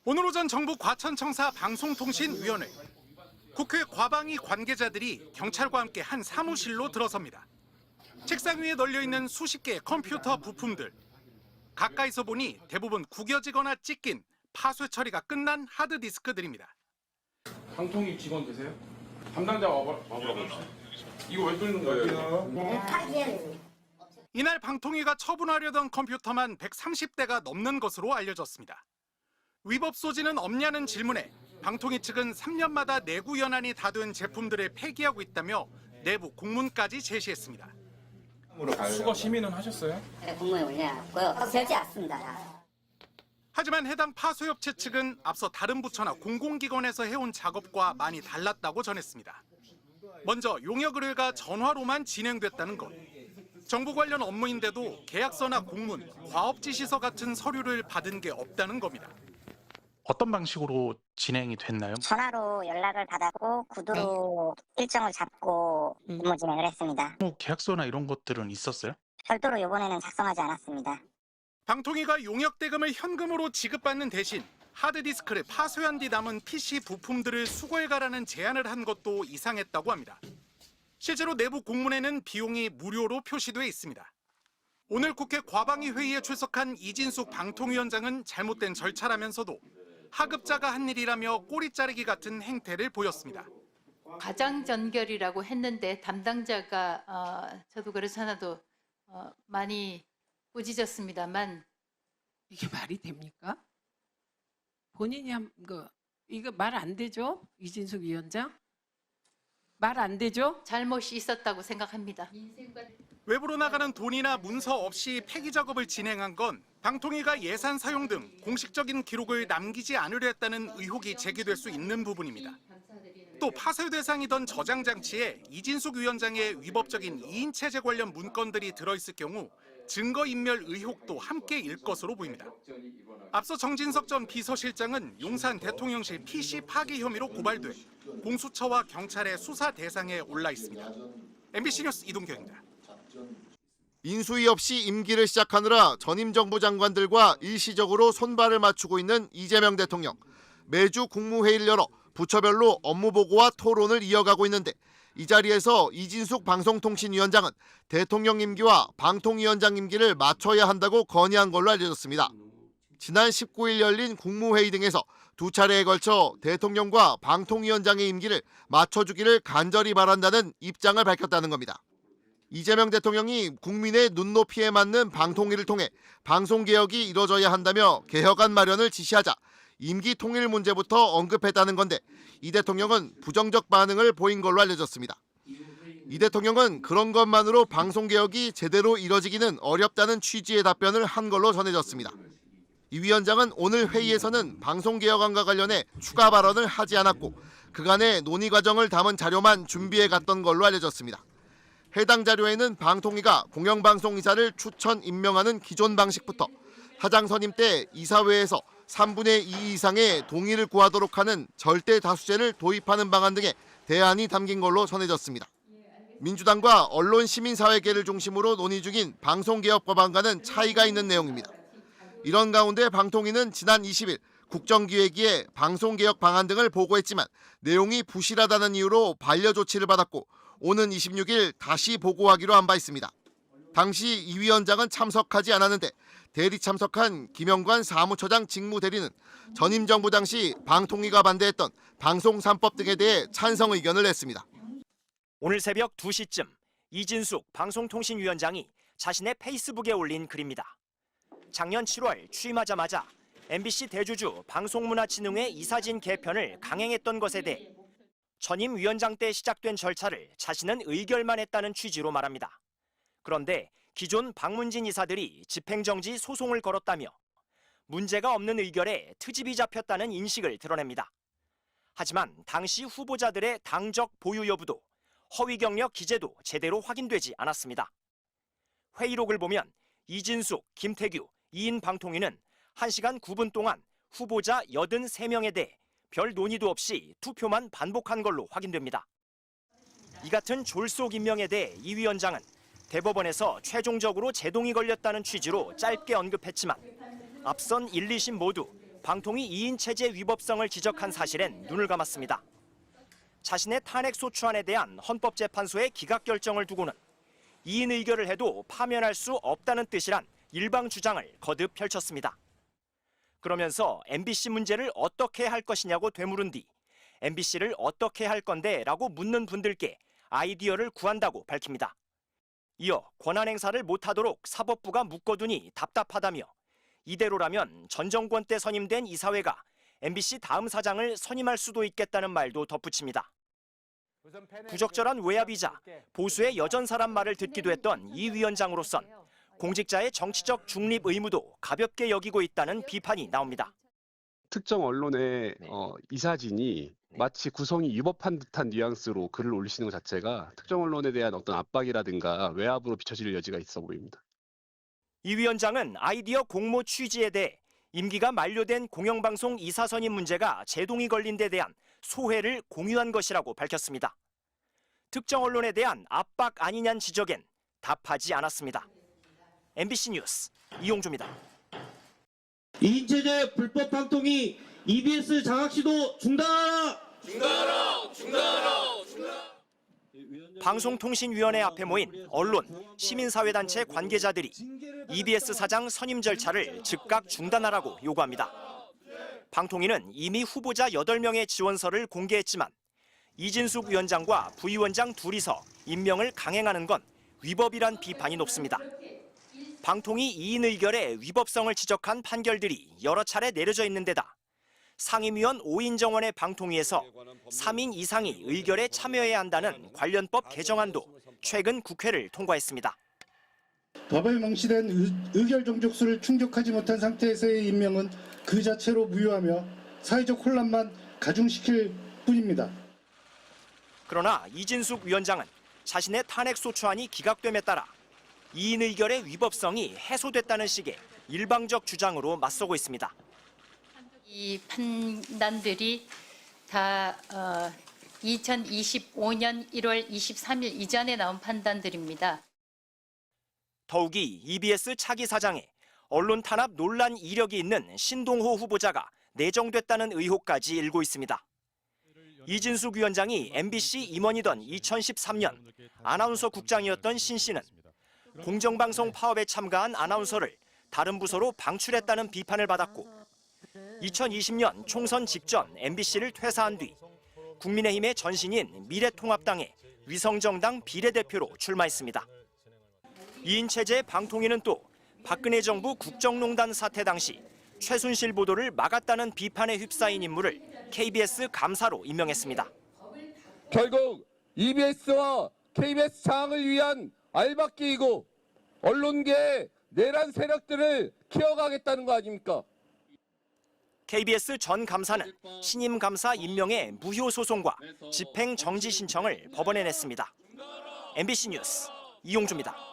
오늘 오전 정부 과천청사 방송통신위원회. 국회 과방위 관계자들이 경찰과 함께 한 사무실로 들어섭니다. 책상 위에 널려있는 수십 개의 컴퓨터 부품들. 가까이서 보니 대부분 구겨지거나 찢긴 파쇄 처리가 끝난 하드디스크들입니다. 방통위 직원 되세요? 담당자 와보라고 했어요. 이거 왜 뚫는 거예요? 이날 방통위가 처분하려던 컴퓨터만 130대가 넘는 것으로 알려졌습니다. 위법 소지는 없냐는 질문에 방통위 측은 3년마다 내구 연한이 다된 제품들을 폐기하고 있다며 내부 공문까지 제시했습니다. 수거 심의는 하셨어요? 네, 공문에 올려놨고요. 되지 않습니다. 하지만 해당 파쇄업체 측은 앞서 다른 부처나 공공기관에서 해온 작업과 많이 달랐다고 전했습니다. 먼저 용역 의뢰가 전화로만 진행됐다는 것. 정부 관련 업무인데도 계약서나 공문, 과업지시서 같은 서류를 받은 게 없다는 겁니다. 어떤 방식으로 진행이 됐나요? 전화로 연락을 받았고 구두로 일정을 잡고 업무 진행을 했습니다. 뭐 계약서나 이런 것들은 있었어요? 별도로 이번에는 작성하지 않았습니다. 방통위가 용역 대금을 현금으로 지급받는 대신 하드디스크를 파쇄한 뒤 남은 PC 부품들을 수거해가라는 제안을 한 것도 이상했다고 합니다. 실제로 내부 공문에는 비용이 무료로 표시돼 있습니다. 오늘 국회 과방위 회의에 출석한 이진숙 방통위원장은 잘못된 절차라면서도 하급자가 한 일이라며 꼬리 자르기 같은 행태를 보였습니다. 가장전결이라고 했는데 담당자가 저도 그렇잖아도 많이 꾸짖었습니다만 이게 말이 됩니까? 본인이 한 거 이거 말 안 되죠? 이진숙 위원장? 말 안 되죠? 잘못이 있었다고 생각합니다. 외부로 나가는 돈이나 문서 없이 폐기 작업을 진행한 건 방통위가 예산 사용 등 공식적인 기록을 남기지 않으려 했다는 의혹이 제기될 수 있는 부분입니다. 또 파쇄 대상이던 저장 장치에 이진숙 위원장의 위법적인 이인 체제 관련 문건들이 들어있을 경우 증거인멸 의혹도 함께 일 것으로 보입니다. 앞서 정진석 전 비서실장은 용산 대통령실 PC 파기 혐의로 고발돼 공수처와 경찰의 수사 대상에 올라 있습니다. MBC 뉴스 이동경입니다. 인수위 없이 임기를 시작하느라 전임 정부 장관들과 일시적으로 손발을 맞추고 있는 이재명 대통령. 매주 국무회의를 열어 부처별로 업무 보고와 토론을 이어가고 있는데 이 자리에서 이진숙 방송통신위원장은 대통령 임기와 방통위원장 임기를 맞춰야 한다고 건의한 걸로 알려졌습니다. 지난 19일 열린 국무회의 등에서 두 차례에 걸쳐 대통령과 방통위원장의 임기를 맞춰주기를 간절히 바란다는 입장을 밝혔다는 겁니다. 이재명 대통령이 국민의 눈높이에 맞는 방통위를 통해 방송개혁이 이뤄져야 한다며 개혁안 마련을 지시하자 임기 통일 문제부터 언급했다는 건데 이 대통령은 부정적 반응을 보인 걸로 알려졌습니다. 이 대통령은 그런 것만으로 방송개혁이 제대로 이뤄지기는 어렵다는 취지의 답변을 한 걸로 전해졌습니다. 이 위원장은 오늘 회의에서는 방송개혁안과 관련해 추가 발언을 하지 않았고 그간의 논의 과정을 담은 자료만 준비해 갔던 걸로 알려졌습니다. 해당 자료에는 방통위가 공영방송이사를 추천 임명하는 기존 방식부터 사장 선임 때 이사회에서 3분의 2 이상의 동의를 구하도록 하는 절대 다수제를 도입하는 방안 등의 대안이 담긴 걸로 전해졌습니다. 민주당과 언론시민사회계를 중심으로 논의 중인 방송개혁 법안과는 차이가 있는 내용입니다. 이런 가운데 방통위는 지난 20일 국정기획위에 방송개혁 방안 등을 보고했지만 내용이 부실하다는 이유로 반려 조치를 받았고 오는 26일 다시 보고하기로 한 바 있습니다. 당시 이 위원장은 참석하지 않았는데 대리 참석한 김영관 사무처장 직무대리는 전임 정부 당시 방통위가 반대했던 방송 3법 등에 대해 찬성 의견을 냈습니다. 오늘 새벽 2시쯤 이진숙 방송통신위원장이 자신의 페이스북에 올린 글입니다. 작년 7월 취임하자마자 MBC 대주주 방송문화진흥회 이사진 개편을 강행했던 것에 대해 전임 위원장 때 시작된 절차를 자신은 의결만 했다는 취지로 말합니다. 그런데 기존 박문진 이사들이 집행정지 소송을 걸었다며 문제가 없는 의결에 트집이 잡혔다는 인식을 드러냅니다. 하지만 당시 후보자들의 당적 보유 여부도 허위 경력 기재도 제대로 확인되지 않았습니다. 회의록을 보면 이진숙, 김태규, 이인 방통위는 1시간 9분 동안 후보자 83명에 대해 별 논의도 없이 투표만 반복한 걸로 확인됩니다. 이 같은 졸속 임명에 대해 이 위원장은 대법원에서 최종적으로 제동이 걸렸다는 취지로 짧게 언급했지만 앞선 1, 2심 모두 방통위 2인 체제 위법성을 지적한 사실엔 눈을 감았습니다. 자신의 탄핵 소추안에 대한 헌법재판소의 기각 결정을 두고는 2인 의결을 해도 파면할 수 없다는 뜻이란 일방 주장을 거듭 펼쳤습니다. 그러면서 MBC 문제를 어떻게 할 것이냐고 되물은 뒤 MBC를 어떻게 할 건데? 라고 묻는 분들께 아이디어를 구한다고 밝힙니다. 이어 권한 행사를 못하도록 사법부가 묶어두니 답답하다며 이대로라면 전 정권 때 선임된 이사회가 MBC 다음 사장을 선임할 수도 있겠다는 말도 덧붙입니다. 부적절한 외압이자 보수의 여전사란 말을 듣기도 했던 이 위원장으로선 공직자의 정치적 중립 의무도 가볍게 여기고 있다는 비판이 나옵니다. 특정 언론의 이사진이 마치 구성이 위법한 듯한 뉘앙스로 글을 올리시는 것 자체가 특정 언론에 대한 어떤 압박이라든가 외압으로 비춰질 여지가 있어 보입니다. 이 위원장은 아이디어 공모 취지에 대해 임기가 만료된 공영방송 이사 선임 문제가 제동이 걸린 데 대한 소회를 공유한 것이라고 밝혔습니다. 특정 언론에 대한 압박 아니냐는 지적엔 답하지 않았습니다. MBC 뉴스 이용주입니다. 2인 체제 불법 방통위 EBS 장악 시도 중단하라! 방송통신위원회 앞에 모인 언론, 시민사회단체 관계자들이 EBS 사장 선임 절차를 즉각 중단하라고 요구합니다. 방통위는 이미 후보자 8명의 지원서를 공개했지만 이진숙 위원장과 부위원장 둘이서 임명을 강행하는 건 위법이란 비판이 높습니다. 방통위 2인 의결의 위법성을 지적한 판결들이 여러 차례 내려져 있는 데다 상임위원 5인 정원의 방통위에서 3인 이상이 의결에 참여해야 한다는 관련법 개정안도 최근 국회를 통과했습니다. 법에 명시된 의결 종족수를 충족하지 못한 상태에서의 임명은 그 자체로 무효하며 사회적 혼란만 가중시킬 뿐입니다. 그러나 이진숙 위원장은 자신의 탄핵 소추안이 기각됨에 따라 2인 의결의 위법성이 해소됐다는 식의 일방적 주장으로 맞서고 있습니다. 이 판단들이 다 2025년 1월 23일 이전에 나온 판단들입니다. 더욱이 EBS 차기 사장에 언론 탄압 논란 이력이 있는 신동호 후보자가 내정됐다는 의혹까지 일고 있습니다. 이진숙 위원장이 MBC 임원이던 2013년 아나운서 국장이었던 신 씨는 공정방송 파업에 참가한 아나운서를 다른 부서로 방출했다는 비판을 받았고 2020년 총선 직전 MBC를 퇴사한 뒤 국민의힘의 전신인 미래통합당의 위성정당 비례대표로 출마했습니다. 2인 체제 방통위는 또 박근혜 정부 국정농단 사태 당시 최순실 보도를 막았다는 비판에 휩싸인 인물을 KBS 감사로 임명했습니다. 결국 EBS와 KBS 장악을 위한 알박기이고 언론계의 내란 세력들을 키워가겠다는 거 아닙니까? KBS 전 감사는 신임 감사 임명의 무효 소송과 집행 정지 신청을 법원에 냈습니다. MBC 뉴스 이용주입니다.